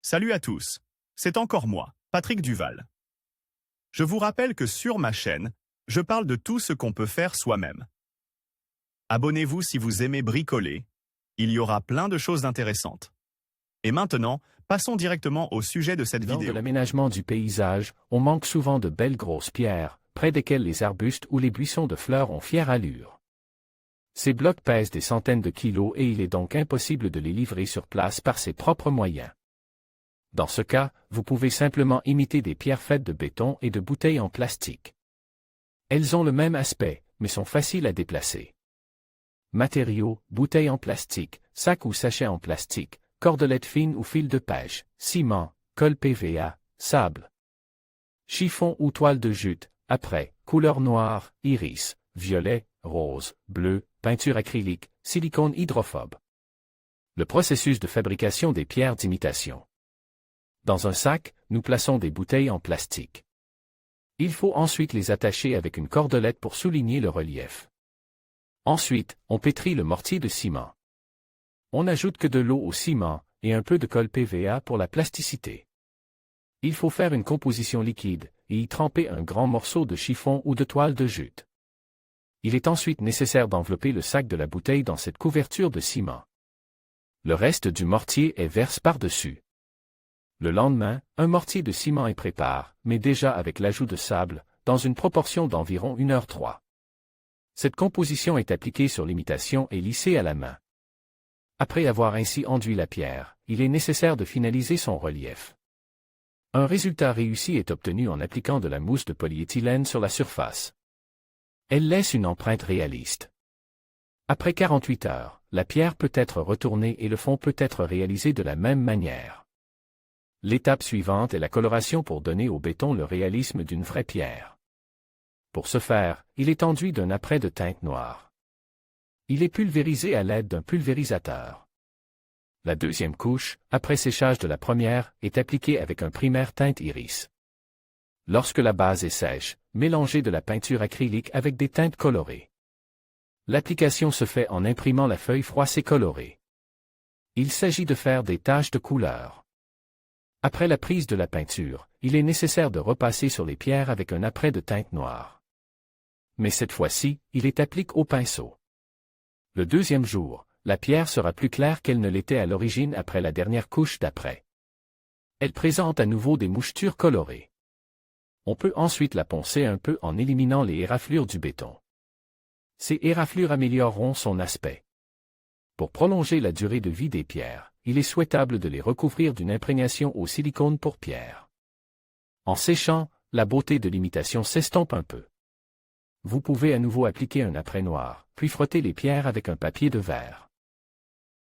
Salut à tous, c'est encore moi, Patrick Duval. Je vous rappelle que sur ma chaîne, je parle de tout ce qu'on peut faire soi-même. Abonnez-vous si vous aimez bricoler, il y aura plein de choses intéressantes. Et maintenant, passons directement au sujet de cette Lors vidéo. de l'aménagement du paysage, on manque souvent de belles grosses pierres, près desquelles les arbustes ou les buissons de fleurs ont fière allure. Ces blocs pèsent des centaines de kilos et il est donc impossible de les livrer sur place par ses propres moyens. Dans ce cas, vous pouvez simplement imiter des pierres faites de béton et de bouteilles en plastique. Elles ont le même aspect, mais sont faciles à déplacer. Matériaux, bouteilles en plastique, sacs ou sachets en plastique, cordelettes fines ou fils de pêche, ciment, colle PVA, sable. Chiffon ou toile de jute, après, couleur noire, iris, violet, rose, bleu, peinture acrylique, silicone hydrophobe. Le processus de fabrication des pierres d'imitation. Dans un sac, nous plaçons des bouteilles en plastique. Il faut ensuite les attacher avec une cordelette pour souligner le relief. Ensuite, on pétrit le mortier de ciment. On n'ajoute que de l'eau au ciment et un peu de colle PVA pour la plasticité. Il faut faire une composition liquide et y tremper un grand morceau de chiffon ou de toile de jute. Il est ensuite nécessaire d'envelopper le sac de la bouteille dans cette couverture de ciment. Le reste du mortier est versé par-dessus. Le lendemain, un mortier de ciment est préparé, mais déjà avec l'ajout de sable, dans une proportion d'environ 1h3. Cette composition est appliquée sur l'imitation et lissée à la main. Après avoir ainsi enduit la pierre, il est nécessaire de finaliser son relief. Un résultat réussi est obtenu en appliquant de la mousse de polyéthylène sur la surface. Elle laisse une empreinte réaliste. Après 48 heures, la pierre peut être retournée et le fond peut être réalisé de la même manière. L'étape suivante est la coloration pour donner au béton le réalisme d'une vraie pierre. Pour ce faire, il est enduit d'un apprêt de teinte noire. Il est pulvérisé à l'aide d'un pulvérisateur. La deuxième couche, après séchage de la première, est appliquée avec un primaire teinte iris. Lorsque la base est sèche, mélangez de la peinture acrylique avec des teintes colorées. L'application se fait en imprimant la feuille froissée colorée. Il s'agit de faire des taches de couleur. Après la prise de la peinture, il est nécessaire de repasser sur les pierres avec un apprêt de teinte noire. Mais cette fois-ci, il est appliqué au pinceau. Le deuxième jour, la pierre sera plus claire qu'elle ne l'était à l'origine après la dernière couche d'après. Elle présente à nouveau des mouchetures colorées. On peut ensuite la poncer un peu en éliminant les éraflures du béton. Ces éraflures amélioreront son aspect. Pour prolonger la durée de vie des pierres, il est souhaitable de les recouvrir d'une imprégnation au silicone pour pierre. En séchant, la beauté de l'imitation s'estompe un peu. Vous pouvez à nouveau appliquer un apprêt noir, puis frotter les pierres avec un papier de verre.